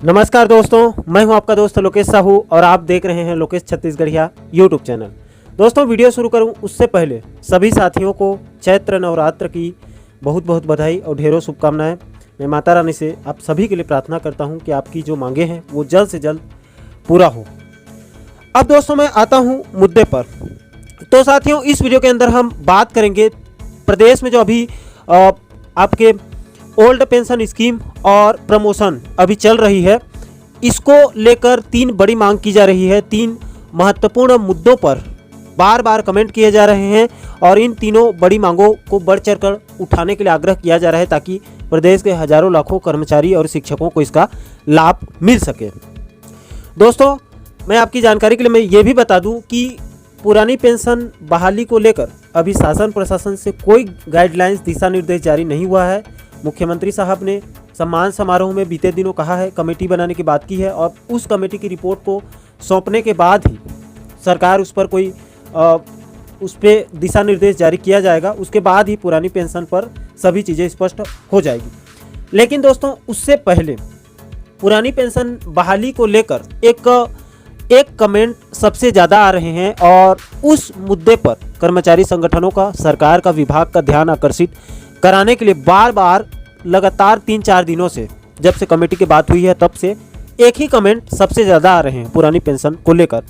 नमस्कार दोस्तों, मैं हूं आपका दोस्त लोकेश साहू और आप देख रहे हैं लोकेश छत्तीसगढ़िया यूट्यूब चैनल। दोस्तों, वीडियो शुरू करूं उससे पहले सभी साथियों को चैत्र नवरात्र की बहुत बहुत बधाई और ढेरों शुभकामनाएं। मैं माता रानी से आप सभी के लिए प्रार्थना करता हूं कि आपकी जो मांगे हैं वो जल्द से जल्द पूरा हो। अब दोस्तों, मैं आता हूं मुद्दे पर। तो साथियों, इस वीडियो के अंदर हम बात करेंगे प्रदेश में जो अभी आपके ओल्ड पेंशन स्कीम और प्रमोशन अभी चल रही है, इसको लेकर तीन बड़ी मांग की जा रही है। तीन महत्वपूर्ण मुद्दों पर बार बार कमेंट किए जा रहे हैं और इन तीनों बड़ी मांगों को बढ़ चढ़कर उठाने के लिए आग्रह किया जा रहा है ताकि प्रदेश के हजारों लाखों कर्मचारी और शिक्षकों को इसका लाभ मिल सके। दोस्तों, मैं आपकी जानकारी के लिए मैं ये भी बता दूं कि पुरानी पेंशन बहाली को लेकर अभी शासन प्रशासन से कोई गाइडलाइंस दिशा निर्देश जारी नहीं हुआ है। मुख्यमंत्री साहब ने सम्मान समारोह में बीते दिनों कहा है, कमेटी बनाने की बात की है और उस कमेटी की रिपोर्ट को सौंपने के बाद ही सरकार उस पर कोई उस पर दिशा निर्देश जारी किया जाएगा। उसके बाद ही पुरानी पेंशन पर सभी चीज़ें स्पष्ट हो जाएगी। लेकिन दोस्तों, उससे पहले पुरानी पेंशन बहाली को लेकर एक कमेंट सबसे ज़्यादा आ रहे हैं और उस मुद्दे पर कर्मचारी संगठनों का, सरकार का, विभाग का ध्यान आकर्षित कराने के लिए बार बार लगातार 3-4 दिनों से, जब से कमेटी की बात हुई है तब से एक ही कमेंट सबसे ज़्यादा आ रहे हैं पुरानी पेंशन को लेकर।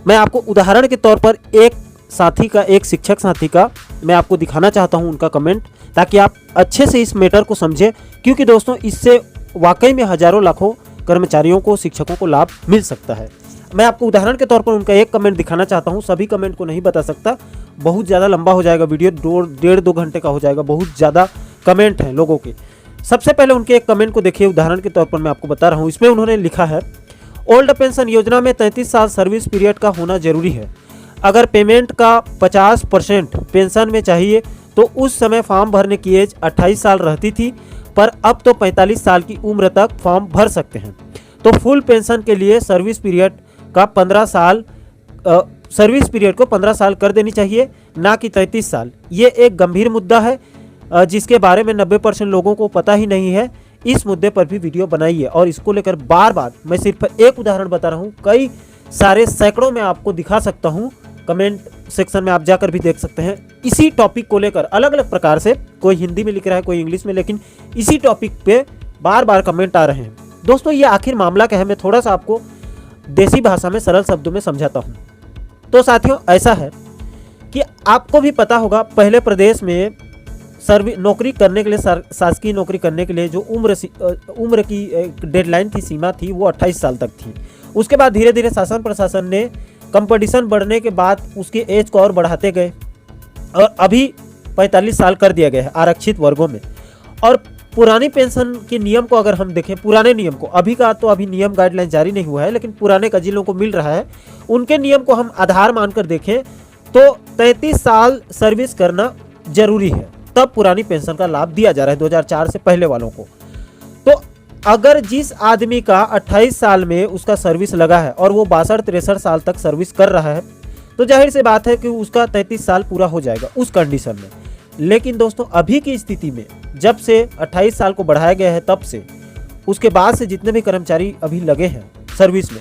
मैं आपको उदाहरण के तौर पर एक शिक्षक साथी का मैं आपको दिखाना चाहता हूं उनका कमेंट, ताकि आप अच्छे से इस मैटर को समझें, क्योंकि दोस्तों इससे वाकई में हजारों लाखों कर्मचारियों को, शिक्षकों को लाभ मिल सकता है। मैं आपको उदाहरण के तौर पर उनका एक कमेंट दिखाना चाहता हूं। सभी कमेंट को नहीं बता सकता, बहुत ज़्यादा लंबा हो जाएगा वीडियो, 1.5-2 घंटे का हो जाएगा, बहुत ज़्यादा कमेंट हैं लोगों के। सबसे पहले उनके एक कमेंट को देखिए, उदाहरण के तौर पर मैं आपको बता रहा हूं। इसमें उन्होंने लिखा है, ओल्ड पेंशन योजना में 33 साल सर्विस पीरियड का होना जरूरी है। अगर पेमेंट का 50% पेंशन में चाहिए तो उस समय फॉर्म भरने की एज 28 साल रहती थी, पर अब तो 45 साल की उम्र तक फॉर्म भर सकते हैं। तो फुल पेंशन के लिए सर्विस पीरियड को 15 साल कर देनी चाहिए, ना कि 33 साल। ये एक गंभीर मुद्दा है जिसके बारे में 90% लोगों को पता ही नहीं है। इस मुद्दे पर भी वीडियो बनाइए और इसको लेकर बार बार, मैं सिर्फ एक उदाहरण बता रहा हूँ, कई सारे सैकड़ों में आपको दिखा सकता हूँ। कमेंट सेक्शन में आप जाकर भी देख सकते हैं। इसी टॉपिक को लेकर अलग अलग प्रकार से, कोई हिंदी में लिख रहा है, कोई इंग्लिश में, लेकिन इसी टॉपिक पे बार बार कमेंट आ रहे हैं। दोस्तों, ये आखिर मामला क्या है, मैं थोड़ा सा आपको देसी भाषा में सरल शब्दों में समझाता हूँ। तो साथियों, ऐसा है कि आपको भी पता होगा, पहले प्रदेश में नौकरी करने के लिए, शासकीय नौकरी करने के लिए जो उम्र की डेडलाइन थी, सीमा थी, वो 28 साल तक थी। उसके बाद धीरे धीरे शासन प्रशासन ने कंपटीशन बढ़ने के बाद उसकी एज को और बढ़ाते गए और अभी 45 साल कर दिया गया है आरक्षित वर्गों में। और पुरानी पेंशन के नियम को अगर हम देखें, पुराने नियम को, अभी का तो अभी नियम गाइडलाइन जारी नहीं हुआ है, लेकिन पुराने का जिन लोगों को मिल रहा है उनके नियम को हम आधार मानकर देखें तो 33 साल सर्विस करना जरूरी है, तब पुरानी पेंशन का लाभ दिया जा रहा है 2004 से पहले वालों को। तो अगर जिस आदमी का 28 साल में उसका सर्विस लगा है और वो 62-63 साल तक सर्विस कर रहा है, तो जाहिर सी बात है कि उसका 33 साल पूरा हो जाएगा उस कंडीशन में। लेकिन दोस्तों, अभी की स्थिति में जब से 28 साल को बढ़ाया गया है, तब से उसके बाद से जितने भी कर्मचारी अभी लगे हैं सर्विस में,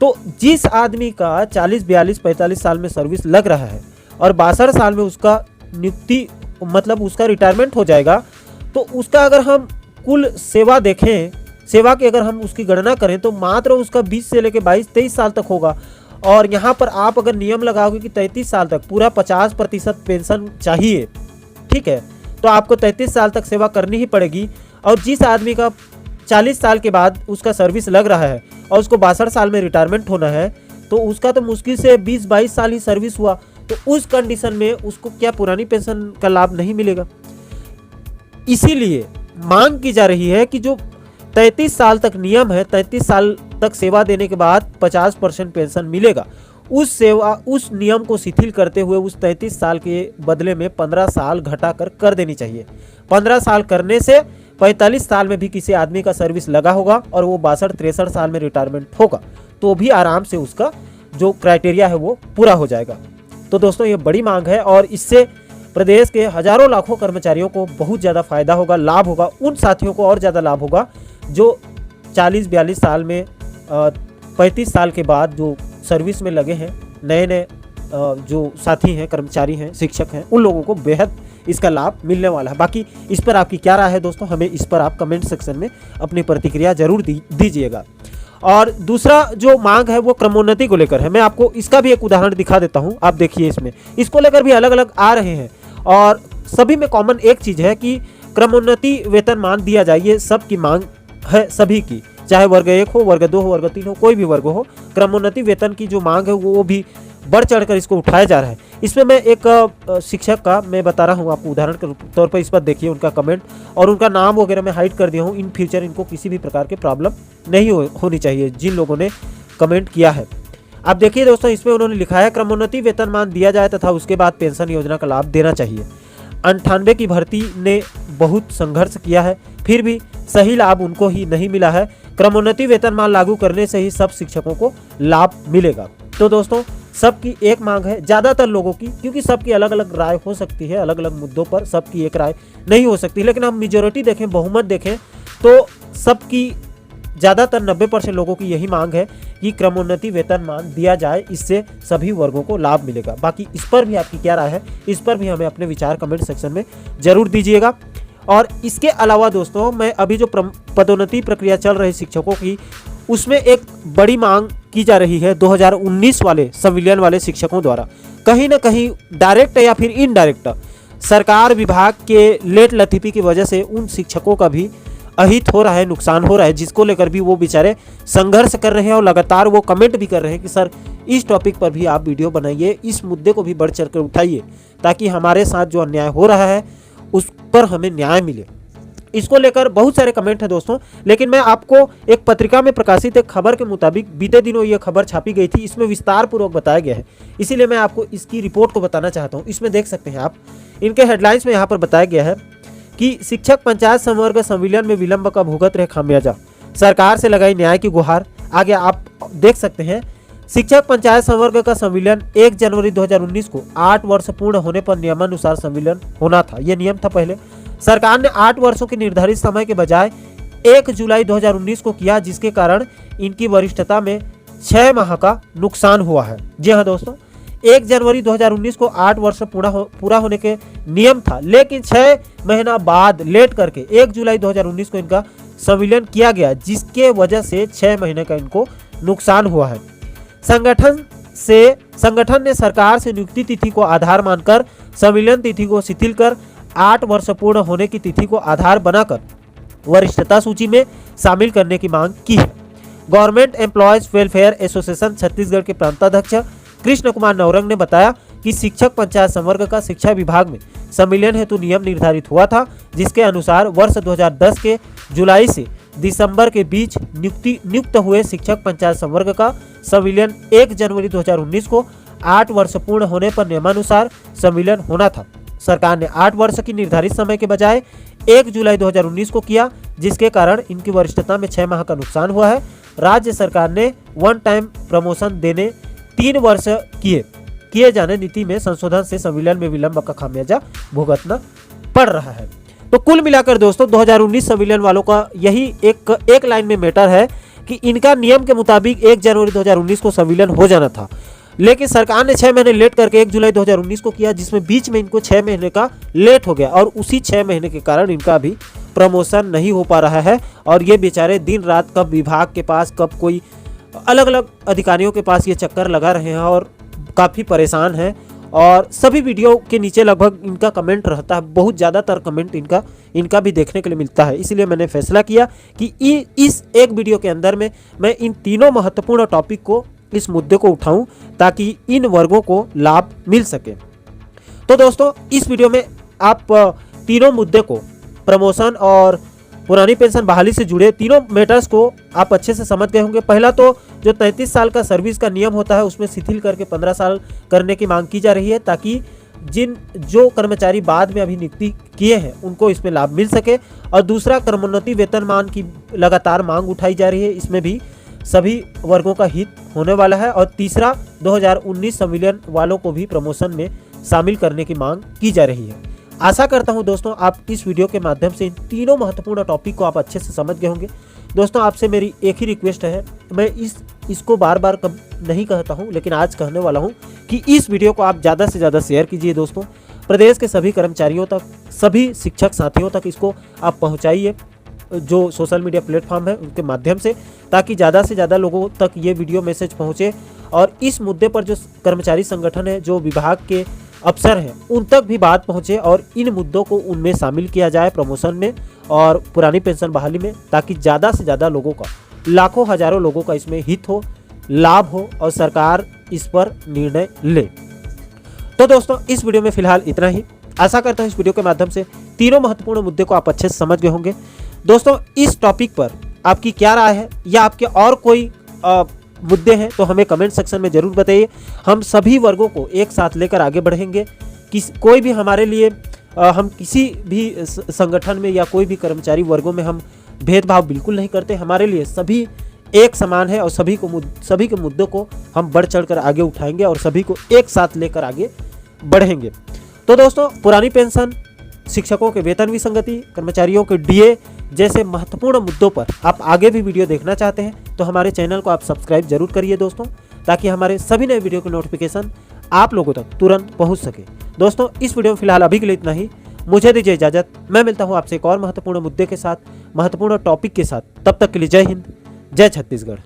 तो जिस आदमी का 40, 42, 45 साल में सर्विस लग रहा है और 62 साल में उसका नियुक्ति, मतलब उसका रिटायरमेंट हो जाएगा, तो उसका अगर हम कुल सेवा देखें, सेवा की अगर हम उसकी गणना करें तो मात्र उसका 20 से लेकर 22-23 साल तक होगा। और यहाँ पर आप अगर नियम लगाओगे कि 33 साल तक पूरा 50% पेंशन चाहिए, ठीक है, तो आपको 33 साल तक सेवा करनी ही पड़ेगी। और जिस आदमी का 40 साल के बाद उसका सर्विस लग रहा है और उसको 62 साल में रिटायरमेंट होना है, तो उसका तो मुश्किल से 20-22 साल ही सर्विस हुआ। तो उस कंडीशन में उसको क्या पुरानी पेंशन का लाभ नहीं मिलेगा? इसीलिए मांग की जा रही है कि जो 33 साल तक नियम है, 33 साल तक सेवा देने के बाद 50% पेंशन मिलेगा, उस नियम को शिथिल करते हुए उस 33 साल के बदले में 15 साल घटाकर कर देनी चाहिए। 15 साल करने से 45 साल में भी किसी आदमी का सर्विस लगा होगा और वो 62-63 साल में रिटायरमेंट होगा, तो भी आराम से उसका जो क्राइटेरिया है वो पूरा हो जाएगा। तो दोस्तों, ये बड़ी मांग है और इससे प्रदेश के हजारों लाखों कर्मचारियों को बहुत ज़्यादा फायदा होगा, लाभ होगा। उन साथियों को और ज़्यादा लाभ होगा जो 40-42 साल में 35 साल के बाद जो सर्विस में लगे हैं, नए नए जो साथी हैं, कर्मचारी हैं, शिक्षक हैं, उन लोगों को बेहद इसका लाभ मिलने वाला है। बाकी इस पर आपकी क्या राय है दोस्तों, हमें इस पर आप कमेंट सेक्शन में अपनी प्रतिक्रिया जरूर दीजिएगा। और दूसरा जो मांग है वो क्रमोन्नति को लेकर है। मैं आपको इसका भी एक उदाहरण दिखा देता हूं। आप देखिए, इसमें इसको लेकर भी अलग अलग आ रहे हैं और सभी में कॉमन एक चीज़ है कि क्रमोन्नति वेतनमान दिया जाए। ये सबकी मांग है, सभी की, चाहे वर्ग 1 हो, वर्ग 2 हो, वर्ग 3 हो, कोई भी वर्ग हो, क्रमोन्नति वेतन की जो मांग है वो भी बढ़ चढ़कर इसको उठाया जा रहा है। इसमें मैं एक शिक्षक का मैं बता रहा हूँ आपको उदाहरण के तौर पर। इस पर देखिए उनका कमेंट और उनका नाम वगैरह मैं हाइड कर दिया हूँ। इन फ्यूचर इनको किसी भी प्रकार की प्रॉब्लम नहीं होनी चाहिए जिन लोगों ने कमेंट किया है। आप देखिए दोस्तों, इसमें उन्होंने लिखा है क्रमोन्नति वेतनमान दिया जाए तथा उसके बाद पेंशन योजना का लाभ देना चाहिए। 98 की भर्ती ने बहुत संघर्ष किया है, फिर भी सही लाभ उनको ही नहीं मिला है। क्रमोन्नति वेतनमान लागू करने से ही सब शिक्षकों को लाभ मिलेगा। तो दोस्तों, सबकी एक मांग है, ज़्यादातर लोगों की, क्योंकि सबकी अलग अलग राय हो सकती है, अलग अलग मुद्दों पर सबकी एक राय नहीं हो सकती, लेकिन हम मेजोरिटी देखें, बहुमत देखें तो सबकी ज़्यादातर 90% लोगों की यही मांग है कि क्रमोन्नति वेतनमान दिया जाए, इससे सभी वर्गों को लाभ मिलेगा। बाकी इस पर भी आपकी क्या राय है, इस पर भी हमें अपने विचार कमेंट सेक्शन में जरूर दीजिएगा। और इसके अलावा दोस्तों, मैं अभी जो पदोन्नति प्रक्रिया चल रही शिक्षकों की, उसमें एक बड़ी मांग की जा रही है 2019 वाले संविलियन वाले शिक्षकों द्वारा। कहीं ना कहीं डायरेक्ट या फिर इनडायरेक्ट सरकार विभाग के लेट लतीफ़ी की वजह से उन शिक्षकों का भी अहित हो रहा है, नुकसान हो रहा है, जिसको लेकर भी वो बेचारे संघर्ष कर रहे हैं और लगातार वो कमेंट भी कर रहे हैं कि सर इस टॉपिक पर भी आप वीडियो बनाइए, इस मुद्दे को भी बढ़ चढ़ कर उठाइए, ताकि हमारे साथ जो अन्याय हो रहा है उस पर हमें न्याय मिले। इसको लेकर बहुत सारे कमेंट हैं दोस्तों, लेकिन मैं आपको एक पत्रिका में प्रकाशित एक खबर के मुताबिक, बीते दिनों ये खबर छापी गई थी, इसमें विस्तार पूर्वक बताया गया है, इसीलिए मैं आपको इसकी रिपोर्ट को बताना चाहता हूँ। इसमें देख सकते हैं आप, इनके हेडलाइंस में यहाँ पर बताया गया है कि शिक्षक पंचायत संवर्ग संविलियन में विलंब का भुगत रहे खामियाजा, सरकार से लगाई न्याय की गुहार। आगे आप देख सकते हैं, शिक्षक पंचायत संवर्ग का संविलियन 1 जनवरी 2019 को 8 वर्ष पूर्ण होने पर नियमानुसार संविलियन होना था। यह नियम था पहले। सरकार ने 8 वर्षों के निर्धारित समय के बजाय 1 जुलाई 2019 को किया, जिसके कारण इनकी वरिष्ठता में 6 माह का नुकसान हुआ है। जी हाँ दोस्तों, 1 जनवरी 2019 को 8 वर्ष पूरा होने के नियम था, लेकिन 6 महीना बाद लेट करके 1 जुलाई 2019 को इनका संविलियन किया गया, जिसके वजह से 6 महीने का इनको नुकसान हुआ है। संगठन ने सरकार से नियुक्ति तिथि को आधार मानकर संविलियन तिथि को शिथिल कर 8 वर्ष पूर्ण होने की तिथि को आधार बनाकर वरिष्ठता सूची में शामिल करने की मांग की है। Government employees welfare association Chhattisgarh के प्रांताध्यक्ष कृष्ण कुमार नौरंग ने बताया कि शिक्षक पंचायत संवर्ग का शिक्षा विभाग में संविलियन हेतु नियम निर्धारित हुआ था, जिसके अनुसार वर्ष 2010 के जुलाई से दिसंबर के बीच नियुक्त हुए शिक्षक पंचायत संवर्ग का संविलियन 1 जनवरी 2019 को 8 वर्ष पूर्ण होने पर नियमानुसार संविलियन होना था। सरकार ने 8 वर्ष की निर्धारित समय के बजाय 1 जुलाई 2019 को किया, जिसके कारण इनकी वरिष्ठता में 6 माह का नुकसान हुआ है। राज्य सरकार ने वन टाइम प्रमोशन देने 3 वर्ष किए जाने नीति में संशोधन से संविलियन में विलंब का खामियाजा भुगतना पड़ रहा है। तो कुल मिलाकर दोस्तों, 2019 संविलियन वालों का यही एक लाइन में मैटर है कि इनका नियम के मुताबिक 1 जनवरी 2019 को संविलियन हो जाना था, लेकिन सरकार ने 6 महीने लेट करके 1 जुलाई 2019 को किया, जिसमें बीच में इनको 6 महीने का लेट हो गया और उसी 6 महीने के कारण इनका अभी प्रमोशन नहीं हो पा रहा है। और ये बेचारे दिन रात कब विभाग के पास, कब कोई अलग अलग अधिकारियों के पास ये चक्कर लगा रहे हैं और काफ़ी परेशान हैं। और सभी वीडियो के नीचे लगभग इनका कमेंट रहता है, बहुत ज़्यादातर कमेंट इनका भी देखने के लिए मिलता है। इसलिए मैंने फैसला किया कि इस एक वीडियो के अंदर में मैं इन तीनों महत्वपूर्ण टॉपिक को, इस मुद्दे को उठाऊं, ताकि इन वर्गों को लाभ मिल सके। तो दोस्तों, इस वीडियो में आप तीनों मुद्दे को, प्रमोशन और पुरानी पेंशन बहाली से जुड़े तीनों मैटर्स को आप अच्छे से समझ गए होंगे। पहला तो जो 33 साल का सर्विस का नियम होता है, उसमें शिथिल करके 15 साल करने की मांग की जा रही है, ताकि जो कर्मचारी बाद में अभी नियुक्ति किए हैं उनको इसमें लाभ मिल सके। और दूसरा, क्रमोन्नति वेतनमान की लगातार मांग उठाई जा रही है, इसमें भी सभी वर्गों का हित होने वाला है। और तीसरा, 2019 संविलियन वालों को भी प्रमोशन में शामिल करने की मांग की जा रही है। आशा करता हूं दोस्तों, आप इस वीडियो के माध्यम से इन तीनों महत्वपूर्ण टॉपिक को आप अच्छे से समझ गए होंगे। दोस्तों आपसे मेरी एक ही रिक्वेस्ट है, मैं इसको बार बार नहीं कहता हूँ, लेकिन आज कहने वाला हूँ कि इस वीडियो को आप ज़्यादा से ज़्यादा शेयर कीजिए दोस्तों। प्रदेश के सभी कर्मचारियों तक, सभी शिक्षक साथियों तक इसको आप पहुँचाइए, जो सोशल मीडिया प्लेटफॉर्म है उनके माध्यम से, ताकि ज़्यादा से ज़्यादा लोगों तक ये वीडियो मैसेज पहुँचे और इस मुद्दे पर जो कर्मचारी संगठन है, जो विभाग के अफसर हैं, उन तक भी बात पहुँचे और इन मुद्दों को उनमें शामिल किया जाए प्रमोशन में और पुरानी पेंशन बहाली में, ताकि ज़्यादा से ज़्यादा लोगों का, लाखों हजारों लोगों का इसमें हित हो, लाभ हो और सरकार इस पर निर्णय ले। तो दोस्तों इस वीडियो में फिलहाल इतना ही। आशा करता हूँ इस वीडियो के माध्यम से तीनों महत्वपूर्ण मुद्दे को आप अच्छे से समझ गए होंगे। दोस्तों इस टॉपिक पर आपकी क्या राय है या आपके और कोई मुद्दे हैं तो हमें कमेंट सेक्शन में ज़रूर बताइए। हम सभी वर्गों को एक साथ लेकर आगे बढ़ेंगे। कोई भी हमारे लिए हम किसी भी संगठन में या कोई भी कर्मचारी वर्गों में हम भेदभाव बिल्कुल नहीं करते। हमारे लिए सभी एक समान है और सभी के मुद्दों को हम बढ़ चढ़कर आगे उठाएंगे और सभी को एक साथ लेकर आगे बढ़ेंगे। तो दोस्तों पुरानी पेंशन, शिक्षकों के वेतन विसंगति, कर्मचारियों के डीए जैसे महत्वपूर्ण मुद्दों पर आप आगे भी वीडियो देखना चाहते हैं तो हमारे चैनल को आप सब्सक्राइब जरूर करिए दोस्तों, ताकि हमारे सभी नए वीडियो की नोटिफिकेशन आप लोगों तक तुरंत पहुंच सके। दोस्तों इस वीडियो में फिलहाल अभी के लिए इतना ही। मुझे दीजिए इजाजत। मैं मिलता हूं आपसे एक और महत्वपूर्ण मुद्दे के साथ, महत्वपूर्ण टॉपिक के साथ। तब तक के लिए जय हिंद, जय छत्तीसगढ़।